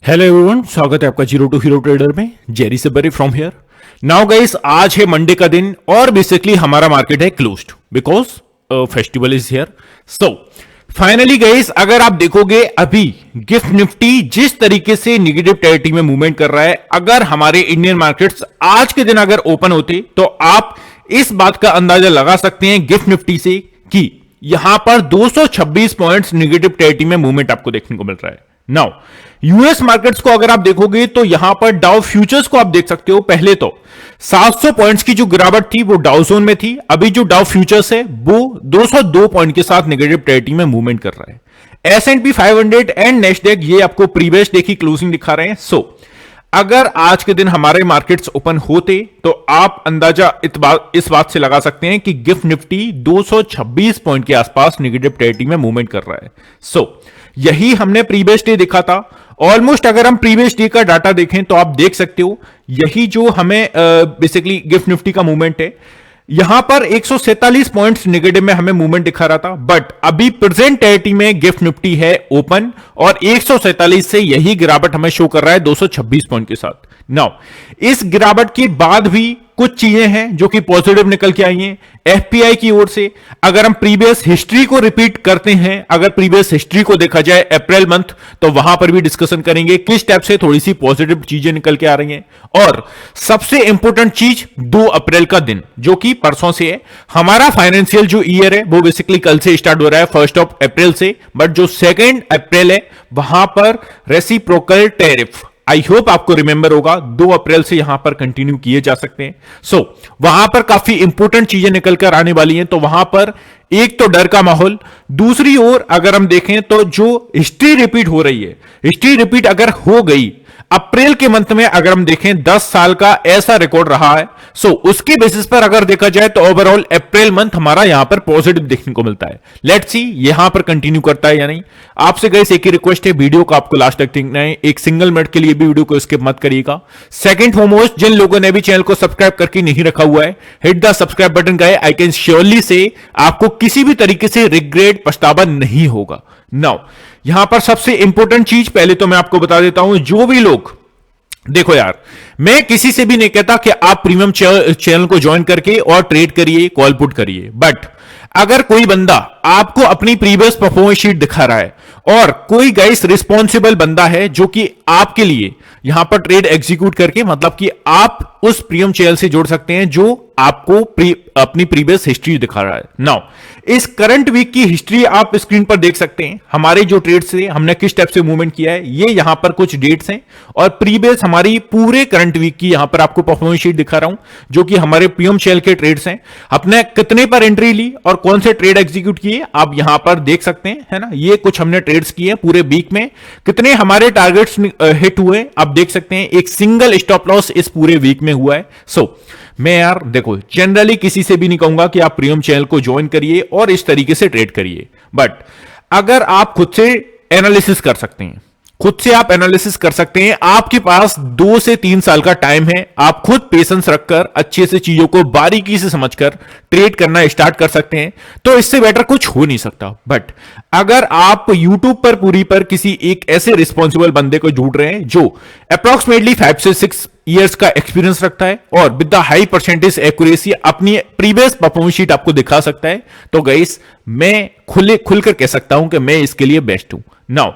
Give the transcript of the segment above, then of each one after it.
Hello everyone, स्वागत है आपका जीरो टू हीरो ट्रेडर में। Jerry Sabri from here. Now guys, आज है मंडे का दिन और बेसिकली हमारा मार्केट है closed because festival is here. So finally guys, अगर आप देखोगे अभी गिफ्ट निफ्टी जिस तरीके से नेगेटिव टेरिटरी में मूवमेंट कर रहा है, अगर हमारे इंडियन मार्केट्स आज के दिन अगर ओपन होते तो आप इस बात का अंदाजा लगा सकते हैं गिफ्ट निफ्टी से कि यहां पर 226 पॉइंट्स नेगेटिव टेरिटरी में मूवमेंट आपको देखने को मिल रहा है। नाउ यूएस मार्केट्स को अगर आप देखोगे तो यहां पर डाउ फ्यूचर्स को आप देख सकते हो। पहले तो 700 पॉइंट्स की जो गिरावट थी वो डाउ जोन में थी। अभी जो डाउ फ्यूचर्स है वो 202 पॉइंट के साथ नेगेटिव टेरिटरी में मूवमेंट कर रहा है। एस&पी 500 एंड नेस्डैक ये आपको प्रीवियस डे की क्लोजिंग दिखा रहे हैं। सो अगर आज के दिन हमारे मार्केट्स ओपन होते तो आप अंदाजा इस बात से लगा सकते हैं कि गिफ्ट निफ्टी 226 पॉइंट के आसपास नेगेटिव टेरिटरी में मूवमेंट कर रहा है। सो यही हमने प्रीवियस डे देखा था। ऑलमोस्ट अगर हम प्रीवियस डे का डाटा देखें तो आप देख सकते हो यही जो हमें बेसिकली गिफ्ट निफ्टी का मूवमेंट है। यहां पर 147 पॉइंट्स नेगेटिव में हमें मूवमेंट दिखा रहा था, बट अभी प्रेजेंट टेरिटरी में गिफ्ट निफ्टी है ओपन और 147 से यही गिरावट हमें शो कर रहा है 226 पॉइंट के साथ। नाउ इस गिरावट के बाद भी कुछ चीजें हैं जो कि पॉजिटिव निकल के आई हैं एफपीआई की ओर से। अगर हम प्रीवियस हिस्ट्री को रिपीट करते हैं, अगर प्रीवियस हिस्ट्री को देखा जाए अप्रैल मंथ, तो वहां पर भी डिस्कशन करेंगे किस टाइप से थोड़ी सी पॉजिटिव चीजें निकल के आ रही हैं। और सबसे इंपॉर्टेंट चीज 2 अप्रैल का दिन जो कि परसों से है। हमारा फाइनेंशियल जो ईयर है वो बेसिकली कल से स्टार्ट हो रहा है 1 अप्रैल से, बट जो 2 अप्रैल है वहां पर रेसिप्रोकल टैरिफ आई होप आपको रिमेंबर होगा 2 अप्रैल से यहां पर कंटिन्यू किए जा सकते हैं। सो वहां पर काफी इंपॉर्टेंट चीजें निकल कर आने वाली हैं। तो वहां पर एक तो डर का माहौल, दूसरी ओर अगर हम देखें तो जो हिस्ट्री रिपीट हो रही है, हिस्ट्री रिपीट अगर हो गई अप्रैल के मंथ में, अगर हम देखें 10 साल का ऐसा रिकॉर्ड रहा है। सो उसके बेसिस पर अगर देखा जाए तो ओवरऑल अप्रैल मंथ हमारा यहां पर पॉजिटिव देखने को मिलता है। लेट्स सी यहां पर कंटिन्यू करता है या नहीं। आपसे गाइस एक ही रिक्वेस्ट है, वीडियो को आपको लास्ट तक देखना है, एक सिंगल मिनट के लिए भी वीडियो को स्किप मत करिएगा। सेकंड फोरमोस्ट, जिन लोगों ने भी चैनल को सब्सक्राइब करके नहीं रखा हुआ है, hit the subscribe button guys. I can surely से आपको किसी भी तरीके से रिग्रेट पछतावा नहीं होगा। नाउ यहां पर सबसे इंपॉर्टेंट चीज पहले तो मैं आपको बता देता हूं, जो भी लोग देखो यार, मैं किसी से भी नहीं कहता कि आप प्रीमियम चैनल को ज्वाइन करके और ट्रेड करिए, कॉल पुट करिए, बट अगर कोई बंदा आपको अपनी प्रीवियस परफॉर्मेंस शीट दिखा रहा है और कोई गाइस रिस्पॉन्सिबल बंदा है जो कि आपके लिए यहां पर ट्रेड एग्जीक्यूट करके, मतलब कि आप उस प्रीमियम चैनल से जोड़ सकते हैं जो आपको अपनी प्रीवियस हिस्ट्री दिखा रहा है। नाउ इस करंट वीक की हिस्ट्री आप स्क्रीन पर देख सकते हैं। हमारे जो ट्रेड से हमने किस टाइप से मूवमेंट किया है, ये यहां पर कुछ डेट्स हैं और प्रीवियस हमारी पूरे करंट वीक की यहां पर आपको परफॉर्मेंस शीट दिखा रहा हूं जो कि हमारे प्रीमियम चैनल के ट्रेड्स हैं। अपने कितने पर एंट्री ली और कौन से ट्रेड एग्जीक्यूट किए आप यहां पर देख सकते हैं, है ना। ये कुछ हमने ट्रेड्स किए पूरे वीक में, कितने हमारे टारगेट्स हिट हुए आप देख सकते हैं। एक सिंगल स्टॉप लॉस इस पूरे वीक में हुआ है। सो मैं यार देखो, जनरली किसी से भी नहीं कहूंगा कि आप प्रीमियम चैनल को ज्वाइन करिए और इस तरीके से ट्रेड करिए, बट अगर आप खुद से एनालिसिस कर सकते हैं, खुद से आप एनालिसिस कर सकते हैं, आपके पास 2 से 3 साल का टाइम है, आप खुद पेशेंस रखकर अच्छे से चीजों को बारीकी से समझकर ट्रेड करना स्टार्ट कर सकते हैं, तो इससे बेटर कुछ हो नहीं सकता। बट अगर आप YouTube पर पूरी पर किसी एक ऐसे रिस्पॉन्सिबल बंदे को ढूंढ रहे हैं जो अप्रोक्सीमेटली 5 से 6 ईयर्स का एक्सपीरियंस रखता है और with the high percentage accuracy अपनी प्रीवियस परफॉर्मेंस शीट आपको दिखा सकता है, तो गाइस मैं खुलकर कह सकता हूं कि मैं इसके लिए बेस्ट हूं। नाउ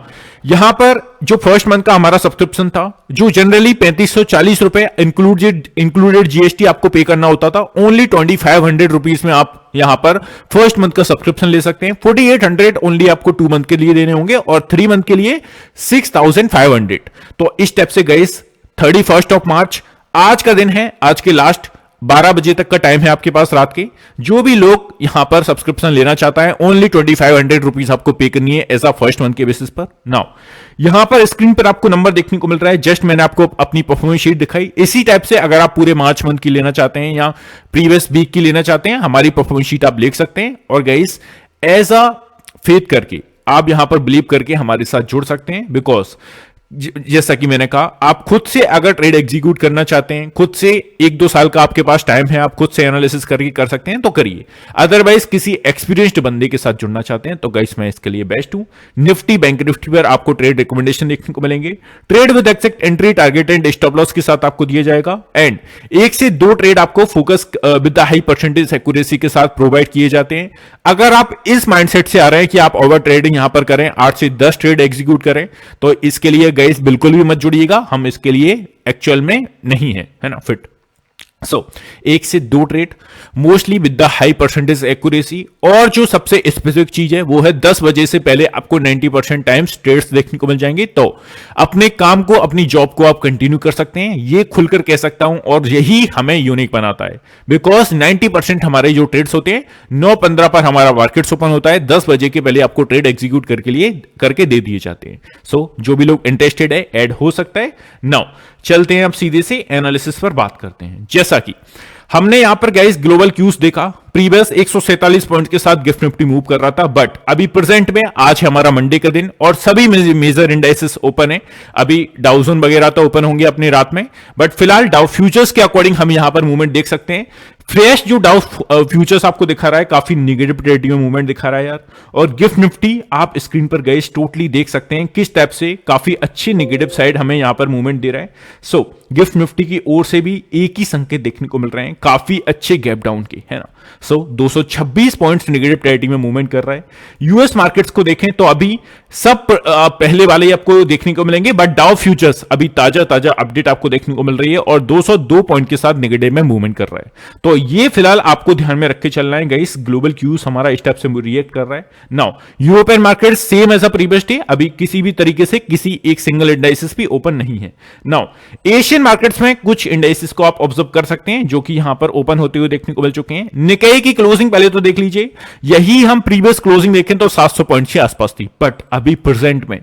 यहां पर जो फर्स्ट मंथ का हमारा सब्सक्रिप्शन था, जो जनरली 3540 रुपए इंक्लूडेड जीएसटी आपको पे करना होता था, ओनली 2500 रुपीज में आप यहां पर फर्स्ट मंथ का सब्सक्रिप्शन ले सकते हैं। 4800 ओनली आपको 2 मंथ के लिए देने होंगे और 3 मंथ के लिए 6500। तो इस स्टेप से गाइस 31 मार्च आज का दिन है, आज के लास्ट 12 बजे तक का टाइम है आपके पास रात के। जो भी लोग यहां पर सब्सक्रिप्शन लेना चाहता है, ओनली 2500 रुपीज आपको पे करनी है एज अ फर्स्ट मंथ के बेसिस पर। नाउ यहां पर स्क्रीन पर आपको नंबर देखने को मिल रहा है, जस्ट मैंने आपको अपनी परफॉर्मेंस शीट दिखाई। इसी टाइप से अगर आप पूरे मार्च मंथ की लेना चाहते हैं या प्रीवियस वीक की लेना चाहते हैं, हमारी परफॉर्मेंस शीट आप देख सकते हैं और गाइस एज अ फेथ करके आप यहां पर बिलीव करके हमारे साथ जुड़ सकते हैं, बिकॉज जैसा कि मैंने कहा, आप खुद से अगर ट्रेड एग्जीक्यूट करना चाहते हैं, खुद से 1-2 साल का आपके पास टाइम है, आप खुद से एनालिसिस करके कर सकते हैं तो करिए। अदरवाइज किसी एक्सपीरियंस्ड बंदे के साथ जुड़ना चाहते हैं तो गाइस मैं इसके लिए बेस्ट हूं। निफ्टी, बैंक निफ्टी पर आपको ट्रेड रिकमेंडेशन देखने को मिलेंगे। Trade with exact entry, target and stop loss के साथ आपको दिया जाएगा। एंड 1 से 2 ट्रेड आपको focus with the high percentage accuracy के साथ प्रोवाइड किए जाते हैं। अगर आप इस माइंडसेट से आ रहे हैं कि आप ओवर ट्रेडिंग यहां पर करें, 8 से 10 ट्रेड एग्जीक्यूट करें, तो इसके लिए गाइस बिल्कुल भी मत जुड़िएगा, हम इसके लिए एक्चुअल में नहीं है ना फिट। सो 1 से 2 trade mostly with the high percentage accuracy, और जो सबसे स्पेसिफिक चीज है वो है 10 बजे से पहले आपको 90% टाइम्स ट्रेड्स देखने को मिल जाएंगे। तो अपने काम को, अपनी जॉब को आप कंटिन्यू कर सकते हैं, ये खुलकर कह सकता हूं, और यही हमें यूनिक बनाता है। बिकॉज 90% हमारे जो ट्रेड्स होते हैं 9:15 पर हमारा मार्केट्स ओपन होता है, 10 बजे के पहले आपको ट्रेड एग्जीक्यूट करके दे दिए जाते हैं। सो जो भी लोग इंटरेस्टेड है ऐड हो सकता है। नाउ चलते हैं अब सीधे से एनालिसिस पर बात करते हैं। जैसा कि हमने यहां पर गाइस ग्लोबल क्यूज देखा, प्रीवियस 147 पॉइंट के साथ गिफ्ट निफ्टी मूव कर रहा था, बट अभी प्रेजेंट में आज है हमारा मंडे का दिन और सभी मेजर इंडाइसेस ओपन है। अभी डाउजोन वगैरह तो ओपन होंगे अपनी रात में, बट फिलहाल डाउ फ्यूचर्स के अकॉर्डिंग हम यहां पर मूवमेंट देख सकते हैं। फ्रेश जो डाउ फ्यूचर्स आपको दिखा रहा है, काफी निगेटिव टेरिटरी में मूवमेंट दिखा रहा है यार। और गिफ्ट निफ्टी आप स्क्रीन पर गाइस टोटली देख सकते हैं किस टाइप से काफी अच्छी निगेटिव साइड हमें यहां पर मूवमेंट दे रहा है। सो गिफ्ट निफ्टी की ओर से भी एक ही संकेत देखने को मिल रहे हैं, काफी अच्छे गैप डाउन के, है ना। सो 226 पॉइंट्स निगेटिव टेरिटरी में मूवमेंट कर रहा है। यूएस मार्केट्स को देखें तो अभी सब पहले वाले आपको देखने को मिलेंगे, बट डाउ फ्यूचर्स अभी ताजा अपडेट आपको देखने को मिल रही है और 202 पॉइंट के साथ नेगेटिव में मूवमेंट कर रहा है। तो ये फिलहाल आपको ध्यान में रख के चलना है गाइस। ग्लोबल क्यूज हमारा इस टाइप से रिएक्ट कर रहा है। Now European market same as a previous day, अभी किसी भी तरीके से किसी एक सिंगल इंडाइसिस भी ओपन नहीं है। नाउ एशियन मार्केट्स में कुछ इंडाइसिस को आप ऑब्जर्व कर सकते हैं जो कि यहां पर ओपन होते हुए देखने को मिल चुके हैं। निकाई की क्लोजिंग पहले तो देख लीजिए, यही हम प्रीवियस क्लोजिंग देखें तो 700 पॉइंट के आसपास थी, बट अभी प्रेजेंट में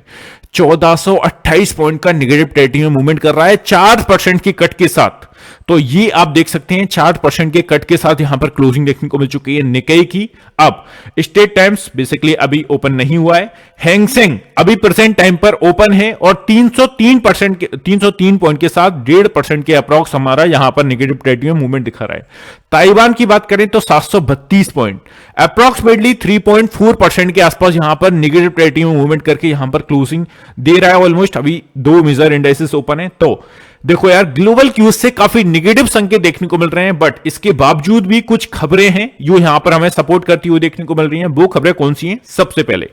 1428 पॉइंट का नेगेटिव टेरिटरी में मूवमेंट कर रहा है 4% की कट के साथ। तो ये आप देख सकते हैं 4% के कट के साथ यहां पर क्लोजिंग देखने को मिल चुकी है निकाई की। अब स्टेट टाइम्स बेसिकली अभी ओपन नहीं हुआ है। हैंगसेंग अभी प्रेजेंट टाइम पर ओपन है और 303 पॉइंट के साथ 1.5% के अप्रॉक्स हमारा यहां पर नेगेटिव टेरिटरी में मूवमेंट दिखा रहा है। ताइवान की बात करें तो 732 पॉइंट, अप्रॉक्सिमेटली 3.4% के आसपास यहां पर नेगेटिव टेरिटरी में मूवमेंट करके यहां पर क्लोजिंग दे रहा है। ऑलमोस्ट अभी 2 मेजर इंडाइसेस ओपन है। तो देखो यार, ग्लोबल क्यूज से काफी नेगेटिव संकेत देखने को मिल रहे हैं, बट इसके बावजूद भी कुछ खबरें हैं जो यहां पर हमें सपोर्ट करती हुई देखने को मिल रही हैं। वो खबरें कौन सी हैं? सबसे पहले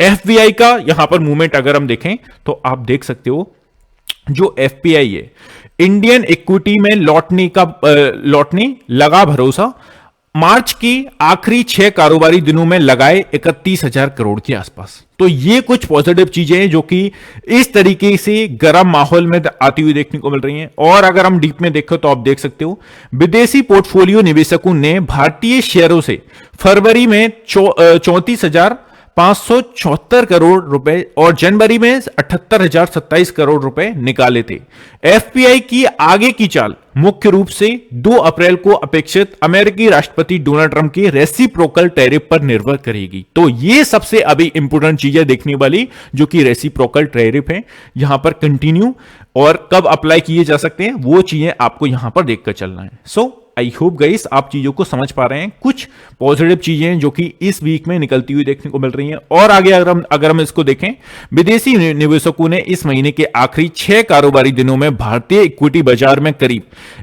एफपीआई का यहां पर मूवमेंट अगर हम देखें तो आप देख सकते हो जो एफपीआई है, इंडियन इक्विटी में लौटने लगा भरोसा, मार्च की आखिरी 6 कारोबारी दिनों में लगाए 31,000 करोड़ के आसपास। तो ये कुछ पॉजिटिव चीजें हैं जो कि इस तरीके से गर्म माहौल में आती हुई देखने को मिल रही हैं। और अगर हम डीप में देखें तो आप देख सकते हो विदेशी पोर्टफोलियो निवेशकों ने भारतीय शेयरों से फरवरी में 34,574 करोड़ रुपए और जनवरी में 78,027 करोड़ रुपए निकाले थे। एफपीआई की आगे की चाल मुख्य रूप से 2 अप्रैल को अपेक्षित अमेरिकी राष्ट्रपति डोनाल्ड ट्रंप के रेसिप्रोकल टैरिफ पर निर्भर करेगी। तो ये सबसे अभी इंपोर्टेंट चीजें देखने वाली जो कि रेसिप्रोकल टैरिफ है, यहां पर कंटिन्यू और कब अप्लाई किए जा सकते हैं वो चीजें आपको यहां पर देखकर चलना है। सो आई होप गाइस आप चीजों को समझ पा रहे हैं। कुछ पॉजिटिव चीजें जो कि इस वीक में निकलती हुई देखने को मिल रही हैं। और आगे अगर हम इसको देखें, विदेशी निवेशकों ने इस महीने के आखिरी 6 कारोबारी दिनों में भारतीय इक्विटी बाजार में करीब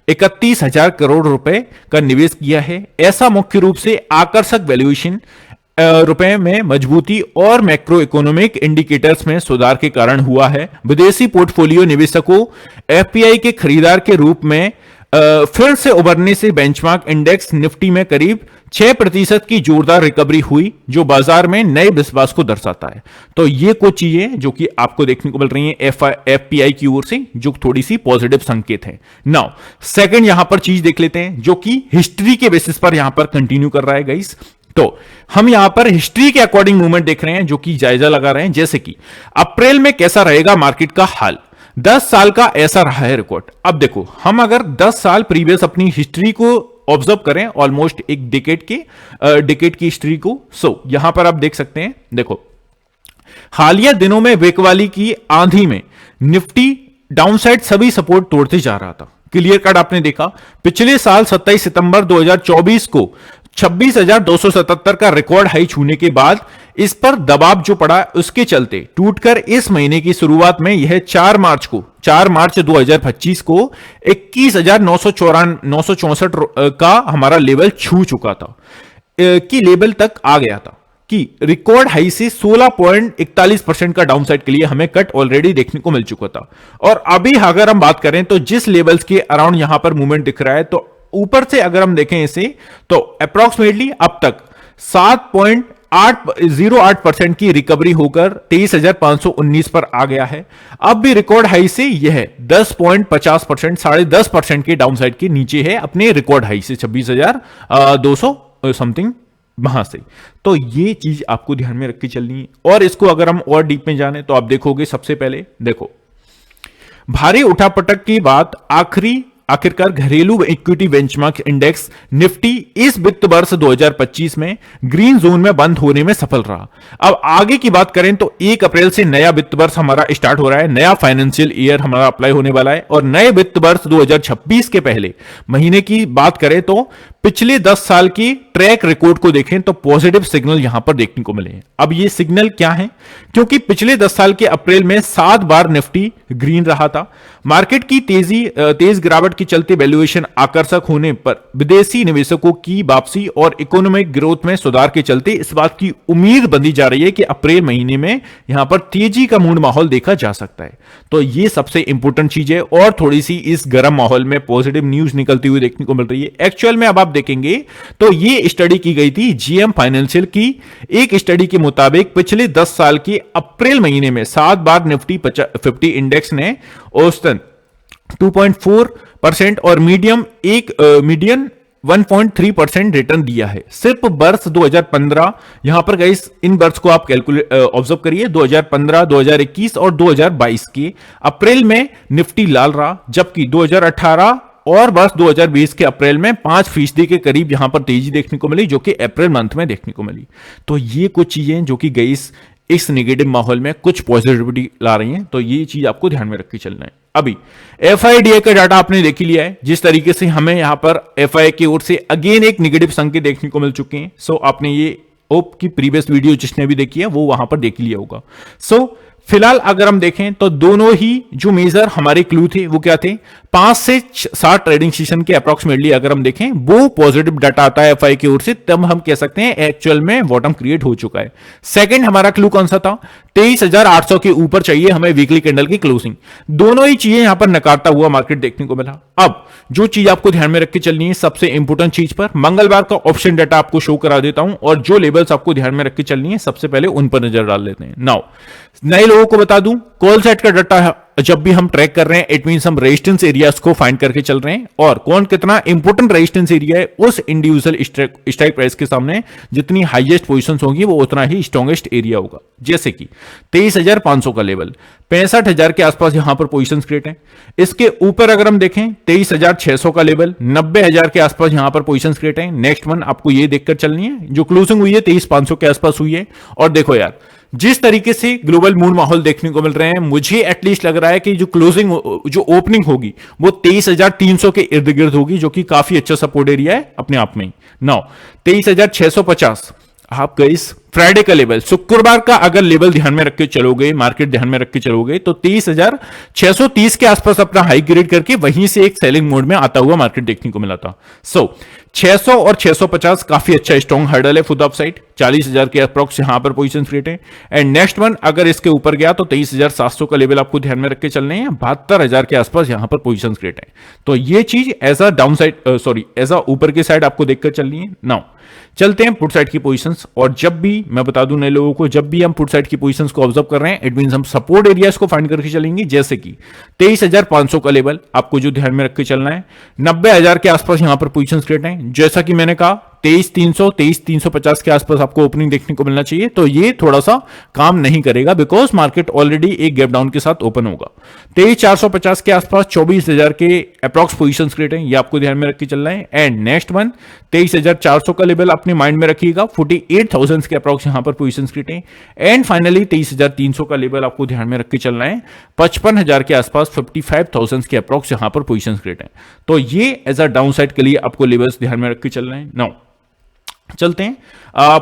31,000 करोड़ रुपए का निवेश किया है। ऐसा मुख्य रूप से आकर्षक वैल्यूएशन, रुपए में मजबूती और मैक्रो इकोनॉमिक इंडिकेटर्स में सुधार के कारण हुआ है। विदेशी पोर्टफोलियो निवेशकों एफपीआई के खरीदार के रूप में फिर से उभरने से बेंचमार्क इंडेक्स निफ्टी में करीब 6% की जोरदार रिकवरी हुई, जो बाजार में नए विश्वास को दर्शाता है। तो ये कुछ चीजें जो कि आपको देखने को मिल रही हैं एफपीआई की ओर से, जो थोड़ी सी पॉजिटिव संकेत है। नाउ सेकंड यहां पर चीज देख लेते हैं जो कि हिस्ट्री के बेसिस पर यहां पर कंटिन्यू कर रहा है गाइस। तो हम यहां पर हिस्ट्री के अकॉर्डिंग मूवमेंट देख रहे हैं जो कि जायजा लगा रहे हैं, जैसे कि अप्रैल में कैसा रहेगा मार्केट का हाल। 10 साल का ऐसा रहा है रिकॉर्ड। अब देखो, हम अगर 10 साल प्रीवियस अपनी हिस्ट्री को ऑब्जर्व करें, ऑलमोस्ट एक डिकेड की हिस्ट्री को, सो यहां पर आप देख सकते हैं। देखो, हालिया दिनों में वेकवाली की आंधी में निफ्टी डाउनसाइड सभी सपोर्ट तोड़ते जा रहा था। क्लियर कट आपने देखा पिछले साल 27 सितंबर 2024 को 26,277 का रिकॉर्ड हाई छूने के बाद इस पर दबाव जो पड़ा उसके चलते टूटकर इस महीने की शुरुआत में यह 4 मार्च 2025 को 21,964 का हमारा लेवल छू चुका था कि लेवल तक आ गया था कि रिकॉर्ड हाई से 16.41% का डाउनसाइड के लिए हमें कट ऑलरेडी देखने को मिल चुका था। और अभी अगर हम बात करें तो जिस लेवल्स के अराउंड यहां पर मूवमेंट दिख रहा है, तो ऊपर से अगर हम देखें इसे तो अप्रोक्सीमेटली अब तक 7.08% की रिकवरी होकर 23,519 पर आ गया है। अब भी रिकॉर्ड हाई से यह 10.50% 10.5% के डाउनसाइड के नीचे है अपने रिकॉर्ड हाई से 26,200 समथिंग वहां से। तो ये चीज आपको ध्यान में रख के चलनी है। और इसको अगर हम और डीप में जाने तो आप देखोगे, सबसे पहले देखो भारी उठापटक की बात आखिरकार घरेलू इक्विटी बेंचमार्क इंडेक्स निफ्टी इस वित्त वर्ष 2025 में ग्रीन जोन में बंद होने में सफल रहा। अब आगे की बात करें तो 1 अप्रैल से नया वित्त वर्ष हमारा स्टार्ट हो रहा है, नया फाइनेंशियल ईयर हमारा अप्लाई होने वाला है। और नए वित्त वर्ष 2026 के पहले महीने की बात करें तो पिछले 10 साल की ट्रैक रिकॉर्ड को देखें तो पॉजिटिव सिग्नल यहां पर देखने को मिले हैं। अब ये सिग्नल क्या है? क्योंकि पिछले 10 साल के अप्रैल में 7 बार निफ्टी ग्रीन रहा था। मार्केट की तेज गिरावट के चलते वैल्यूएशन आकर्षक होने पर विदेशी निवेशकों की वापसी और इकोनॉमिक ग्रोथ में सुधार के चलते इस बात की उम्मीद बंधी जा रही है कि अप्रैल महीने में यहां पर तेजी का मूड माहौल देखा जा सकता है। तो ये सबसे इंपॉर्टेंट चीज है और थोड़ी सी इस गर्म माहौल में पॉजिटिव न्यूज निकलती हुई देखने को मिल रही है। एक्चुअल में अब आप देखेंगे तो ये स्टडी की गई थी जीएम फाइनेंशियल की। एक स्टडी के मुताबिक पिछले 10 साल के अप्रैल महीने में 7 बार निफ्टी 50 इंडेक्स ने औसतन 2.4% और मीडियन 1.3% रिटर्न दिया है। सिर्फ वर्ष 2015 यहां पर गाइस इन वर्ष को आप कैलकुलेट ऑब्जर्व करिए, 2015, 2021 और 2022 के अप्रैल में निफ्टी लाल रहा, जबकि 2018 और वर्ष 2020 के अप्रैल में 5% के करीब यहां पर तेजी देखने को मिली, जो कि अप्रैल मंथ में देखने को मिली। तो ये कुछ चीजें जो कि गाइस इस नेगेटिव माहौल में कुछ पॉजिटिविटी ला रही हैं। तो ये चीज आपको ध्यान में रख के चलना है। अभी एफआईडीए का डाटा आपने देख लिया है, जिस तरीके से हमें यहां पर एफआई की ओर से अगेन एक नेगेटिव संकेत देखने को मिल चुके हैं। सो आपने ये ओप की प्रीवियस वीडियो जिसने भी देखी है वो वहां पर देख लिया होगा। सो फिलहाल अगर हम देखें तो दोनों ही जो मेजर हमारे क्लू थे वो क्या थे, 5 से 7 ट्रेडिंग सेशन के अप्रोक्सीमेटली अगर हम देखें वो पॉजिटिव डाटा आता है एफआई की ओर से, तब हम कह सकते हैं एक्चुअल में बॉटम क्रिएट हो चुका है। सेकंड हमारा क्लू कौन सा था, 23,800 के ऊपर चाहिए हमें वीकली कैंडल की क्लोजिंग। दोनों ही चीजें यहां पर नकारता हुआ मार्केट देखने को मिला। अब जो चीज आपको ध्यान में रख के चलनी है सबसे इंपोर्टेंट चीज पर, मंगलवार का ऑप्शन डाटा आपको शो करा देता हूं और जो लेवल्स आपको ध्यान में रख के चलनी है सबसे पहले उन पर नजर डाल लेते हैं। नाउ नए लोगों को बता दूं, कॉल सेट का डाटा जब भी हम ट्रैक कर रहे हैं इट मींस हम रेजिस्टेंस एरियाज को फाइंड करके चल रहे हैं और कौन कितना इंपोर्टेंट रेजिस्टेंस एरिया है उस इंडिविजुअल स्ट्राइक प्राइस के सामने जितनी हाईएस्ट पोजीशंस होंगी वो उतना ही स्ट्रॉन्गेस्ट एरिया होगा। जैसे कि 23,500 का लेवल, 65,000 के आसपास यहां पर पोजीशंस क्रिएट है। इसके ऊपर अगर हम देखें 23,600 का लेवल, 90,000 के आसपास यहां पर पोजीशंस क्रिएट है। नेक्स्ट वन आपको ये देखकर चलनी है, जो क्लोजिंग हुई है 23,500 के आसपास हुई है। और देखो यार जिस तरीके से ग्लोबल मूड माहौल देखने को मिल रहे हैं, मुझे एटलीस्ट लग रहा है कि जो क्लोजिंग जो ओपनिंग होगी वो 23,300 के इर्द गिर्द होगी, जो कि काफी अच्छा सपोर्ट एरिया है अपने आप में ही। नाउ 23,650 आप इस फ्राइडे का लेवल, शुक्रवार का अगर लेवल ध्यान में रख के चलोगे, मार्केट ध्यान में रख के चलोगे तो 23,630 के आसपास अपना हाई ग्रेड करके वहीं से एक सेलिंग मोड में आता हुआ मार्केट देखने को मिला था। सो 600 और 650 काफी अच्छा स्ट्रॉन्ग हर्डल है फॉर द अपसाइड, 40,000 के अप्रॉक्स यहां पर पोजीशन क्रिएट है। एंड नेक्स्ट वन अगर इसके ऊपर गया तो 23,700 का लेवल आपको ध्यान में रख के चलने हैं, 72,000 के आसपास यहां पर पोजीशन क्रिएट है। तो ये चीज as a down side as a ऊपर की साइड आपको देखकर चलनी है। नाउ चलते हैं पुट साइड की पोजीशंस, और जब भी मैं बता दूं नए लोगों को, जब भी हम पुट साइड की पोजीशंस को ऑब्जर्व कर रहे हैं इट मींस हम सपोर्ट एरियाज को फाइंड करके चलेंगे। जैसे कि 23,500 का लेवल आपको जो ध्यान में रख के चलना है, 90,000 के आसपास यहां पर पोजीशंस क्रिएट है। जैसा कि मैंने कहा 23,300 23,350 के आसपास आपको ओपनिंग देखने को मिलना चाहिए। तो ये थोड़ा सा काम नहीं करेगा बिकॉज मार्केट ऑलरेडी एक गैप डाउन के साथ ओपन होगा। 23,450 के आसपास 24,000 के अप्रॉक्स पोजीशंस क्रिएट हैं, ये आपको ध्यान में रख के चलना है। एंड नेक्स्ट वन 23,400 का लेवल अपने माइंड में रखिएगा, 48,000 के अप्रॉक्स यहां पर पोजीशंस क्रिएट हैं। एंड फाइनली 23,300 का लेवल आपको ध्यान में रख के चलना है, 55,000 के आसपास 55,000 के अप्रॉक्स यहां पर पोजीशंस क्रिएट हैं। तो ये एज अ डाउन साइड के लिए आपको लेवल्स ध्यान में रख के चलना है। नाउ चलते हैं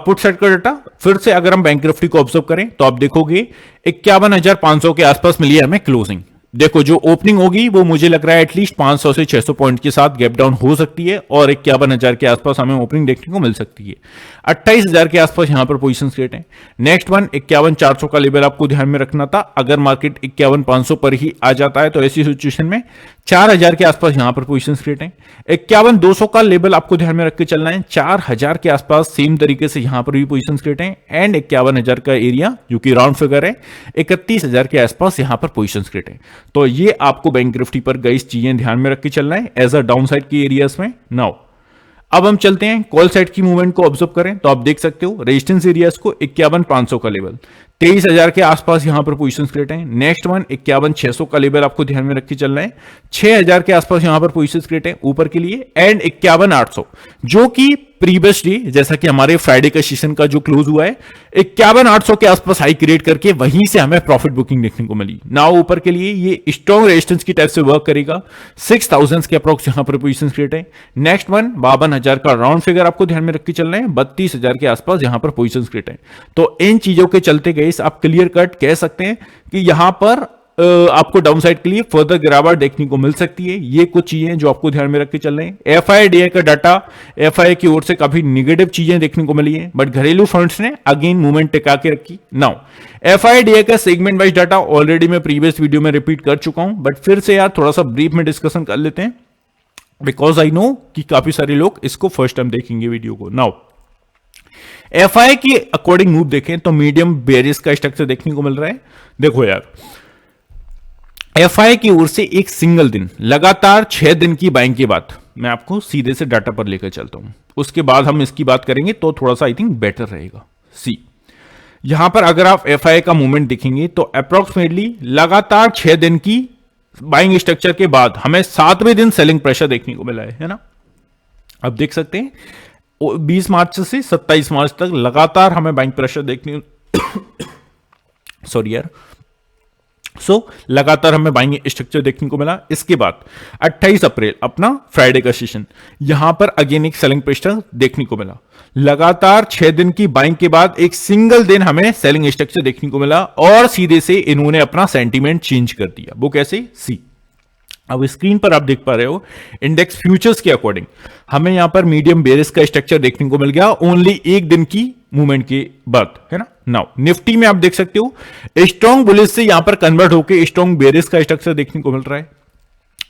पुट साइड का डाटा। फिर से अगर हम बैंक निफ्टी को ऑब्जर्व करें तो आप देखोगे 51,500 के आसपास मिली है हमें क्लोजिंग। देखो जो ओपनिंग होगी वो मुझे लग रहा है एटलीस्ट 500 से 600 पॉइंट के साथ गैप डाउन हो सकती है और 51,000 के आसपास हमें ओपनिंग देखने को मिल सकती है। 28,000 के आसपास यहां पर पोजीशंस क्रिएट है। नेक्स्ट वन 51,400 का लेवल आपको ध्यान में रखना था। अगर मार्केट 51,500 पर ही आ जाता है तो ऐसी सिचुएशन में 4,000 के आसपास यहां पर पोजीशंस क्रिएट है। 51,200 का लेवल आपको ध्यान में रख के चलना है, 4,000 के आसपास सेम तरीके से यहां पर भी पोजीशंस क्रिएट है। एंड 51,000 का एरिया जो कि राउंड फिगर है 31,000 के आसपास यहां पर पोजीशंस क्रिएट है। तो ये आपको बैंक निफ्टी पर गई चीजें ध्यान में रख के चलना है एज अ डाउन साइड की एरियाज में। नाउ अब हम चलते हैं कॉल साइड की मूवमेंट को ऑब्जर्व करें तो आप देख सकते हो रेजिस्टेंस एरियाज को 51,500 का लेवल, 23,000 के आसपास यहां पर पोजीशंस क्रिएट है। नेक्स्ट वन 51,600 का लेवल आपको ध्यान में रख के चलना है, 6,000 के आसपास यहां पर पोजीशंस क्रिएट है ऊपर के लिए। एंड 51,800 जो कि प्रीवियस डे जैसा कि हमारे फ्राइडे का सेशन का जो क्लोज हुआ है 51,800 के आसपास हाई क्रिएट करके वहीं से हमें प्रॉफिट बुकिंग देखने को मिली। नाउ ऊपर के लिए ये स्ट्रॉन्ग रेजिस्टेंस की टाइप से वर्क करेगा, 6,000 के अप्रॉक्स यहां पर पोजीशंस क्रिएट है। नेक्स्ट वन 52,000 का राउंड फिगर आपको ध्यान में रख के चलना है, 32,000 के आसपास यहां पर पोजीशंस क्रिएट है। तो इन चीजों के चलते गए आप क्लियर कट कह सकते हैं कि यहां पर आपको डाउन साइड के लिए फर्दर गिरावट देखने को मिल सकती है। ये कुछ चीजें जो आपको ध्यान में रख के चल रहे हैं। एफआईडीआई का डाटा एफआई की ओर से काफी निगेटिव चीजें देखने को मिली है, बट घरेलू फंड्स ने अगेन मूवमेंट टिका के रखी। नाउ एफआईडीआई का सेगमेंट वाइज डाटा ऑलरेडी मैं प्रीवियस वीडियो में रिपीट कर चुका हूं, बट फिर से यार थोड़ा सा ब्रीफ में डिस्कशन कर लेते हैं बिकॉज आई नो कि काफी सारे लोग इसको फर्स्ट टाइम देखेंगे वीडियो को। नाउ एफआई की अकॉर्डिंग मूव देखें तो मीडियम बेरिस का स्ट्रक्चर देखने को मिल रहा है। देखो यार एफआई की ओर से एक सिंगल दिन लगातार 6 दिन की बाइंग के बाद मैं आपको सीधे से डाटा पर लेकर चलता हूं, उसके बाद हम इसकी बात करेंगे तो थोड़ा सा आई थिंक बेटर रहेगा। सी यहां पर अगर आप एफआई का मूवमेंट देखेंगे तो अप्रोक्सीमेटली लगातार 6 दिन की बाइंग स्ट्रक्चर के बाद हमें 7वें दिन सेलिंग प्रेशर देखने को मिला है ना। अब देख सकते हैं 20 मार्च से 27 मार्च तक लगातार हमें बाइंग प्रेशर देखने सॉरी यार लगातार हमें बाइंग स्ट्रक्चर देखने को मिला। इसके बाद 28 अप्रैल अपना फ्राइडे का सेशन, यहां पर अगेन एक सेलिंग प्रेशर देखने को मिला। लगातार 6 दिन की बाइंग के बाद एक सिंगल दिन हमें सेलिंग स्ट्रक्चर देखने को मिला और सीधे से इन्होंने अपना सेंटीमेंट चेंज कर दिया। वो कैसे? सी अब स्क्रीन पर आप देख पा रहे हो इंडेक्स फ्यूचर्स के अकॉर्डिंग हमें यहां पर मीडियम बेरिस का स्ट्रक्चर देखने को मिल गया ओनली एक दिन की मूवमेंट के बाद, है ना। नाउ निफ्टी में आप देख सकते हो स्ट्रॉन्ग बुलिश से यहां पर कन्वर्ट होकर स्ट्रॉन्ग बेरिस का स्ट्रक्चर देखने को मिल रहा है।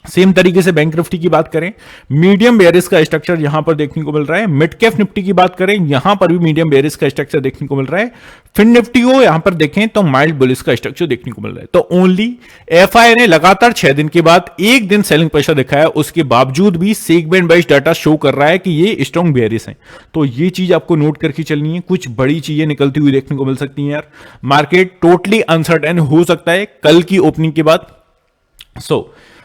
सेम तरीके से बैंक निफ्टी की बात करें मीडियम बेरिस का स्ट्रक्चर यहां पर देखने को मिल रहा है। मिड कैप निफ्टी की बात करें यहां पर भी मीडियम बेरिस का स्ट्रक्चर देखने को मिल रहा है। फिन निफ्टी को यहां पर देखें तो माइल्ड बुलिश का स्ट्रक्चर देखने को मिल रहा है। तो ओनली एफआई ने लगातार 6 दिन के बाद एक दिन सेलिंग प्रेशर दिखाया, उसके बावजूद भी सेगमेंट वाइज डाटा शो कर रहा है कि ये स्ट्रॉन्ग बेरिस है। तो ये चीज आपको नोट करके चलनी है, कुछ बड़ी चीजें निकलती हुई देखने को मिल सकती हैं यार। मार्केट टोटली अनसर्टेन हो सकता है कल की ओपनिंग के बाद।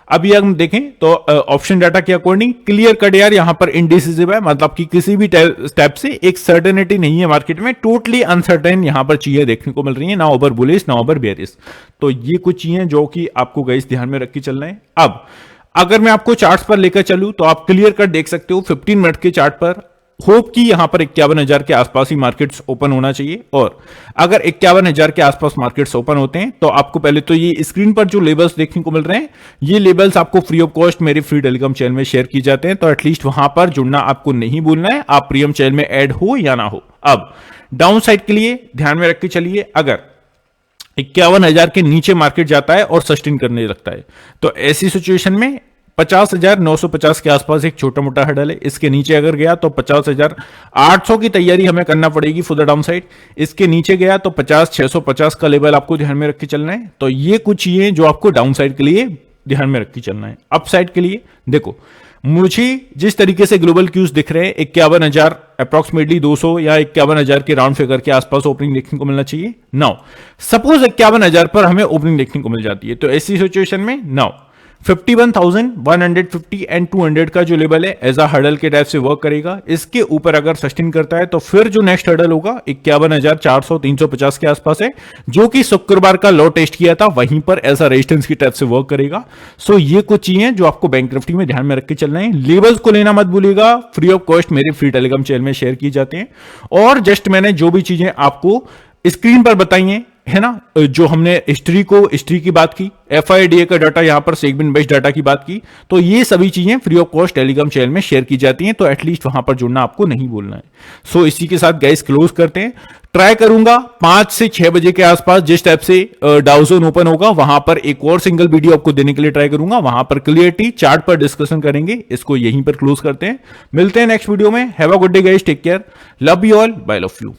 अभी हम देखें तो ऑप्शन डाटा के अकॉर्डिंग क्लियर कट यार यहां पर इंडिसिसिव है, मतलब कि किसी भी स्टेप से एक सर्टेनिटी नहीं है मार्केट में, टोटली अनसर्टेन यहां पर चीजें देखने को मिल रही है, ना ओवर बुलिश ना ओवर बेरिश। तो ये कुछ चीजें जो कि आपको गाइस ध्यान में रख के चलना है। अब अगर मैं आपको चार्ट्स पर लेकर चलूं तो आप क्लियर कट देख सकते हो 15 मिनट के चार्ट पर होप कि यहां पर 51,000 के आसपास ही मार्केट्स ओपन होना चाहिए। और अगर 51,000 के आसपास मार्केट्स ओपन होते हैं तो आपको पहले तो ये स्क्रीन पर जो लेबल्स देखने को मिल रहे हैं ये लेबल्स आपको फ्री ऑफ कॉस्ट मेरे फ्री टेलीग्राम चैनल में शेयर किए जाते हैं, तो एटलीस्ट वहां पर जुड़ना आपको नहीं भूलना है, आप प्रीमियम चैनल में ऐड हो या ना हो। अब डाउन साइड के लिए ध्यान में रख के चलिए, अगर 51,000 के नीचे मार्केट जाता है और सस्टेन करने लगता है तो ऐसी सिचुएशन में 50,950 के आसपास एक छोटा मोटा हर्डल है। इसके नीचे अगर गया तो 50,800 की तैयारी हमें करना पड़ेगी फॉर द डाउन साइड। इसके नीचे गया तो 50,650 का लेवल आपको ध्यान में रख के चलना है। तो ये कुछ चीजें जो आपको डाउन साइड के लिए ध्यान में रख के चलना है। अप साइड के लिए देखो मुझे जिस तरीके से ग्लोबल क्यूज दिख रहे हैं 51,000 अप्रॉक्सीमेटली 200 या 51,000 के राउंड फिगर के आसपास ओपनिंग देखने को मिलना चाहिए। नाउ सपोज 51,000 पर हमें ओपनिंग देखने को मिल जाती है, तो ऐसी सिचुएशन में नाउ 51,150 एंड 200 का जो लेवल है एज अ हर्डल के टाइप से वर्क करेगा। इसके ऊपर अगर सस्टेन करता है तो फिर जो नेक्स्ट हर्डल होगा 51,400 350 के आसपास है, जो कि शुक्रवार का लो टेस्ट किया था, वहीं पर एज अ रेजिस्टेंस की टाइप से वर्क करेगा। सो ये कुछ चीजें जो आपको बैंक निफ्टी में ध्यान में रख के चलना है। लेवल्स को लेना मत भूलिएगा, फ्री ऑफ कॉस्ट मेरे फ्री टेलीग्राम चैनल में शेयर किए जाते हैं। और जस्ट मैंने जो भी चीजें आपको स्क्रीन पर बताई है ना, जो हमने हिस्ट्री की बात की, FIDA का डाटा, यहां पर सेगमेंट बेस्ड डाटा की बात की, तो ये सभी चीजें free of cost Telegram channel में शेयर की जाती हैं, तो एटलीस्ट वहां पर जुड़ना आपको नहीं भूलना है। सो इसी के साथ गाइस क्लोज करते हैं। ट्राई करूंगा 5 से 6 बजे के आसपास जिस टाइप से डाउ जोन ओपन होगा वहां पर एक और सिंगल वीडियो आपको देने के लिए ट्राई करूंगा, वहां पर क्लियरिटी चार्ट पर डिस्कशन करेंगे। इसको यहीं पर क्लोज करते हैं, मिलते हैं नेक्स्ट वीडियो में। Have a good day guys, take care, love you all, bye love you.